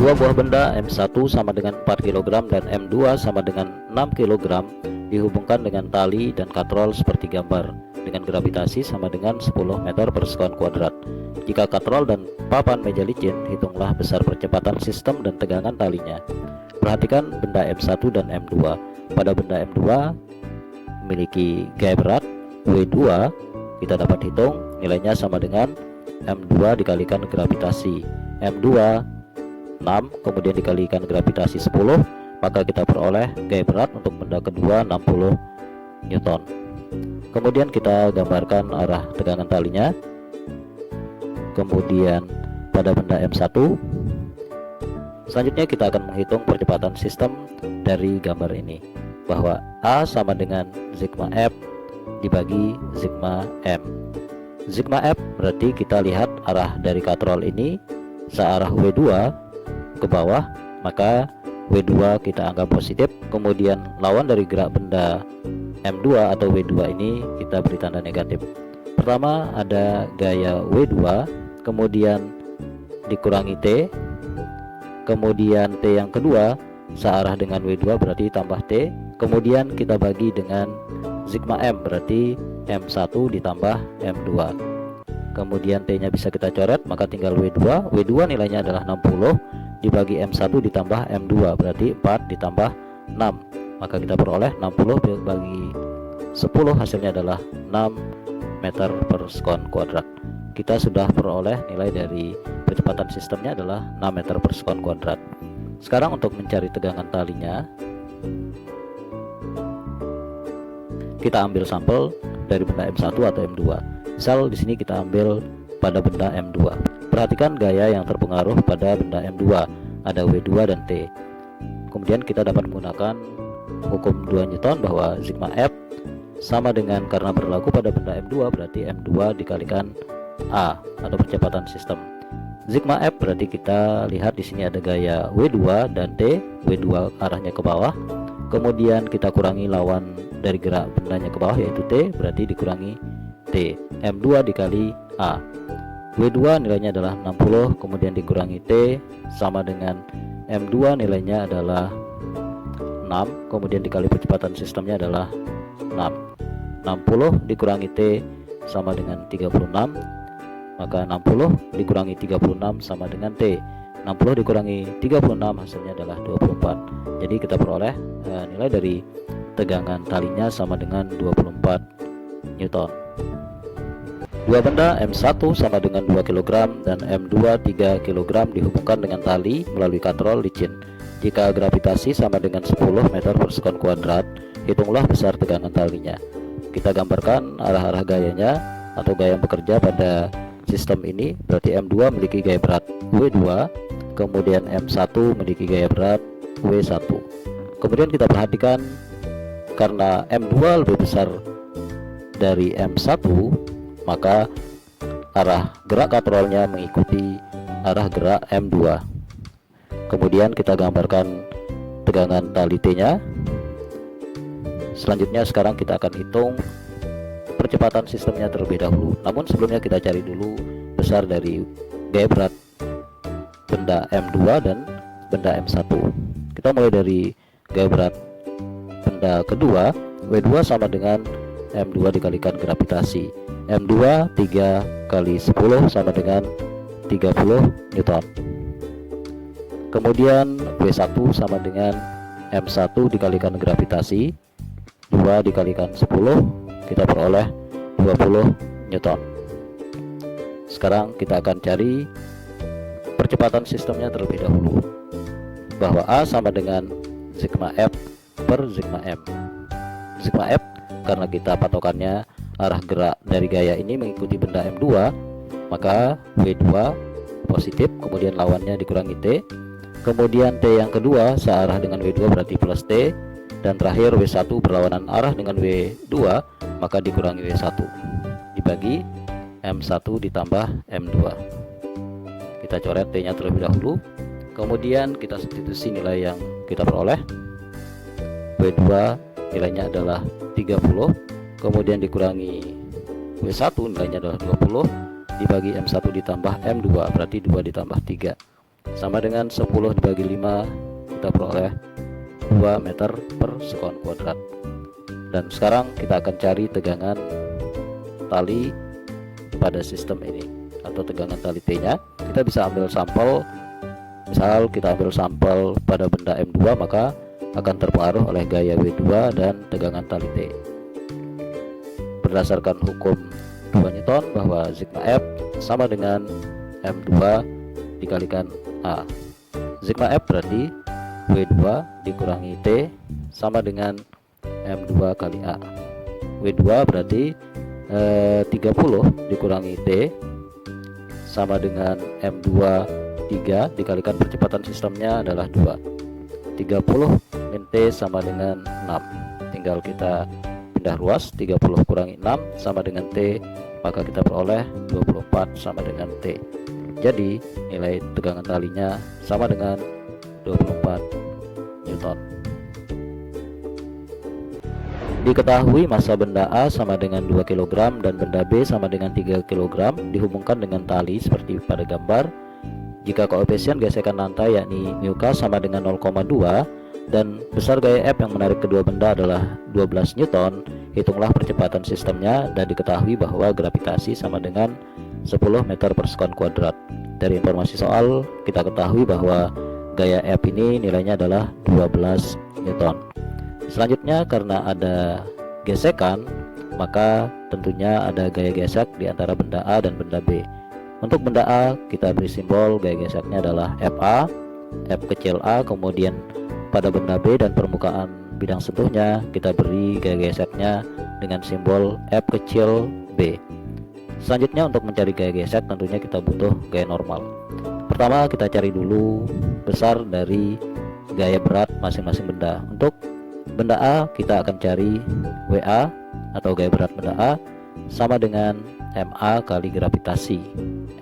Dua buah benda M1 sama dengan 4 kg dan M2 sama dengan 6 kg dihubungkan dengan tali dan katrol seperti gambar dengan gravitasi sama dengan 10 meter per sekon kuadrat. Jika katrol dan papan meja licin, hitunglah besar percepatan sistem dan tegangan talinya. Perhatikan benda M1 dan M2. Pada benda M2 memiliki gaya berat W2, kita dapat hitung nilainya sama dengan M2 dikalikan gravitasi. M2 6 kemudian dikalikan gravitasi 10, maka kita peroleh gaya berat untuk benda kedua 60 Newton. Kemudian kita gambarkan arah tegangan talinya. Kemudian pada benda M1, selanjutnya kita akan menghitung percepatan sistem dari gambar ini, bahwa A sama dengan sigma F dibagi sigma M. Sigma F berarti kita lihat arah dari katrol ini searah W2 ke bawah, maka W2 kita anggap positif. Kemudian lawan dari gerak benda M2 atau W2 ini kita beri tanda negatif. Pertama ada gaya W2, kemudian dikurangi T, kemudian T yang kedua searah dengan W2 berarti tambah T, kemudian kita bagi dengan sigma M berarti M1 ditambah M2. Kemudian T nya bisa kita coret, maka tinggal W2. W2 nilainya adalah 60 dibagi M1 ditambah M2 berarti 4 ditambah 6, maka kita peroleh 60 bagi 10 hasilnya adalah 6 meter per sekon kuadrat. Kita sudah peroleh nilai dari percepatan sistemnya adalah 6 meter per sekon kuadrat. Sekarang untuk mencari tegangan talinya, kita ambil sampel dari benda M1 atau M2. Misal di sini kita ambil pada benda M2. Perhatikan gaya yang terpengaruh pada benda M2, ada W2 dan T. Kemudian kita dapat menggunakan hukum 2 Newton bahwa sigma F sama dengan, karena berlaku pada benda M2 berarti M2 dikalikan A atau percepatan sistem. Sigma F berarti kita lihat di sini ada gaya W2 dan T. W2 arahnya ke bawah, kemudian kita kurangi lawan dari gerak bendanya ke bawah yaitu T, berarti dikurangi T. M2 dikali A. W2 nilainya adalah 60, kemudian dikurangi T sama dengan M2 nilainya adalah 6, kemudian dikali percepatan sistemnya adalah 6. 60 dikurangi T sama dengan 36, maka 60 dikurangi 36 sama dengan T. 60 dikurangi 36 hasilnya adalah 24. Jadi kita peroleh nilai dari tegangan talinya sama dengan 24 Newton. Dua benda M1 sama dengan 2 kg dan M2 3 kg dihubungkan dengan tali melalui katrol licin. Jika gravitasi sama dengan 10 meter per sekon kuadrat, hitunglah besar tegangan talinya. Kita gambarkan arah-arah gayanya atau gaya yang bekerja pada sistem ini. Berarti M2 memiliki gaya berat W2, kemudian M1 memiliki gaya berat W1. Kemudian kita perhatikan, karena M2 lebih besar dari M1, maka arah gerak katrolnya mengikuti arah gerak M2. Kemudian kita gambarkan tegangan tali T nya. Selanjutnya sekarang kita akan hitung percepatan sistemnya terlebih dahulu. Namun sebelumnya kita cari dulu besar dari gaya berat benda M2 dan benda M1. Kita mulai dari gaya berat benda kedua. W2 sama dengan M2 dikalikan gravitasi. M2 3 kali 10 sama dengan 30 Newton. Kemudian W1 sama dengan M1 dikalikan gravitasi, 2 dikalikan 10, kita peroleh 20 Newton. Sekarang kita akan cari percepatan sistemnya terlebih dahulu, bahwa A sama dengan sigma F per sigma M. Sigma F karena kita patokannya arah gerak dari gaya ini mengikuti benda M2, maka W2 positif, kemudian lawannya dikurangi T, kemudian T yang kedua searah dengan W2 berarti plus T, dan terakhir W1 berlawanan arah dengan W2, maka dikurangi W1 dibagi M1 ditambah M2. Kita coret T nya terlebih dahulu, kemudian kita substitusi nilai yang kita peroleh. W2 nilainya adalah 30, kemudian dikurangi W1 nilainya adalah 20 dibagi M1 ditambah M2 berarti 2 ditambah 3. sama dengan 10 dibagi 5, kita peroleh 2 meter per sekon kuadrat. Dan sekarang kita akan cari tegangan tali pada sistem ini atau tegangan tali T nya. Kita bisa ambil sampel, misal kita ambil sampel pada benda M2, maka akan terpengaruh oleh gaya W2 dan tegangan tali T. Berdasarkan hukum 2 Newton bahwa sigma F sama dengan M2 dikalikan A. Sigma F berarti W2 dikurangi T sama dengan M2 kali A. W2 berarti 30 dikurangi T sama dengan M2 3 dikalikan percepatan sistemnya adalah 2. 30 min T sama dengan 6. Tinggal kita pindah ruas, 30 kurangi 6 sama dengan T, maka kita peroleh 24 sama dengan T. Jadi nilai tegangan talinya sama dengan 24 Newton. Diketahui massa benda A sama dengan 2 kg dan benda B sama dengan 3 kg dihubungkan dengan tali seperti pada gambar. Jika koefisien gesekan lantai yakni μk sama dengan 0,2 dan besar gaya F yang menarik kedua benda adalah 12 Newton, hitunglah percepatan sistemnya dan diketahui bahwa gravitasi sama dengan 10 meter per sekon kuadrat. Dari informasi soal kita ketahui bahwa gaya F ini nilainya adalah 12 Newton. Selanjutnya, karena ada gesekan, maka tentunya ada gaya gesek di antara benda A dan benda B. Untuk benda A, kita beri simbol gaya geseknya adalah FA, F kecil a, kemudian pada benda B dan permukaan bidang sentuhnya, kita beri gaya geseknya dengan simbol F kecil B. Selanjutnya, untuk mencari gaya gesek, tentunya kita butuh gaya normal. Pertama, kita cari dulu besar dari gaya berat masing-masing benda. Untuk benda A, kita akan cari WA atau gaya berat benda A sama dengan MA kali gravitasi.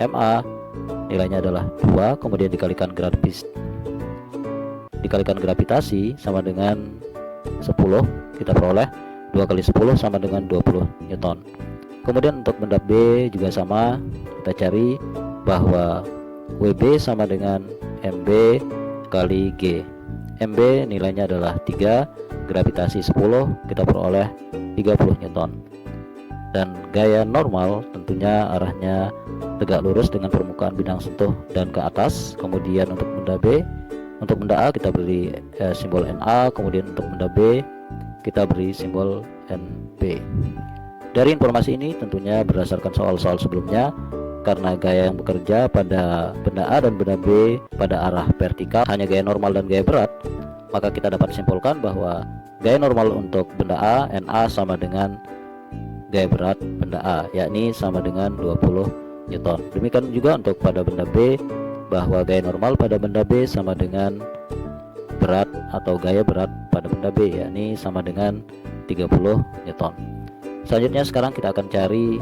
MA nilainya adalah 2, kemudian dikalikan gravitasi sama dengan 10, kita peroleh 2 kali 10 sama dengan 20 Newton. Kemudian untuk benda B juga sama, kita cari bahwa WB sama dengan MB kali G. MB nilainya adalah 3, gravitasi 10, kita peroleh 30 Newton. Dan gaya normal tentunya arahnya tegak lurus dengan permukaan bidang sentuh dan ke atas. Kemudian untuk benda B, untuk benda A kita beri simbol NA, kemudian untuk benda B kita beri simbol NB. Dari informasi ini tentunya berdasarkan soal-soal sebelumnya, karena gaya yang bekerja pada benda A dan benda B pada arah vertikal hanya gaya normal dan gaya berat, maka kita dapat simpulkan bahwa gaya normal untuk benda A, NA sama dengan gaya berat benda A, yakni sama dengan 20 Newton. Demikian juga untuk pada benda B, bahwa gaya normal pada benda B sama dengan berat atau gaya berat pada benda B, yakni sama dengan 30 Newton. Selanjutnya sekarang kita akan cari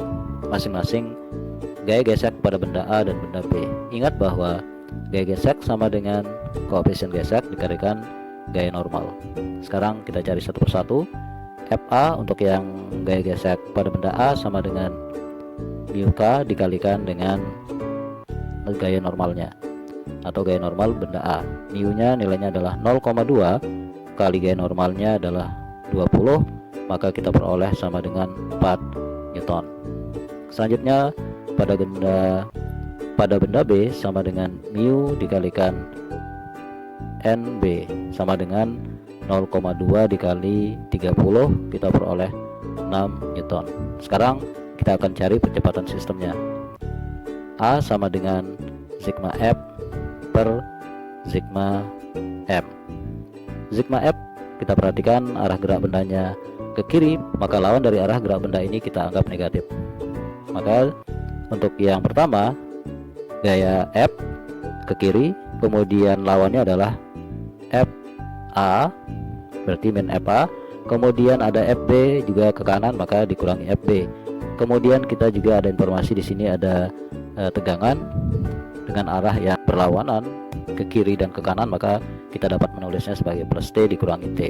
masing-masing gaya gesek pada benda A dan benda B. Ingat bahwa gaya gesek sama dengan koefisien gesek dikalikan gaya normal. Sekarang kita cari satu persatu. FA untuk yang gaya gesek pada benda A sama dengan μk dikalikan dengan gaya normalnya atau gaya normal benda A. Mu nya nilainya adalah 0,2 kali gaya normalnya adalah 20, maka kita peroleh sama dengan 4 Newton. Selanjutnya pada benda B sama dengan mu dikalikan NB sama dengan 0,2 dikali 30, kita peroleh 6 Newton. Sekarang kita akan cari percepatan sistemnya. A sama dengan sigma F per sigma M. Sigma F, kita perhatikan arah gerak bendanya ke kiri, maka lawan dari arah gerak benda ini kita anggap negatif. Maka untuk yang pertama, gaya F ke kiri, kemudian lawannya adalah FA, berarti min FA, kemudian ada FB juga ke kanan, maka dikurangi FB. Kemudian kita juga ada informasi di sini ada tegangan dengan arah yang berlawanan ke kiri dan ke kanan, maka kita dapat menulisnya sebagai plus T dikurangi T.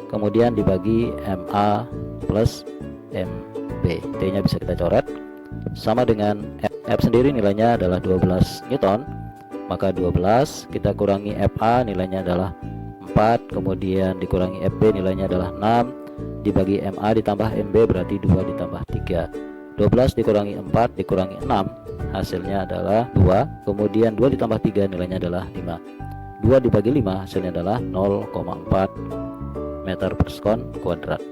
Kemudian dibagi MA plus MB. T nya bisa kita coret sama dengan F sendiri nilainya adalah 12 Newton, Maka 12 kita kurangi FA nilainya adalah 4, kemudian dikurangi FB nilainya adalah 6, dibagi MA ditambah MB berarti 2 ditambah 3. 12 dikurangi 4 dikurangi 6 hasilnya adalah 2, kemudian 2 ditambah 3 nilainya adalah 5. 2 dibagi 5 hasilnya adalah 0,4 meter per sekon kuadrat.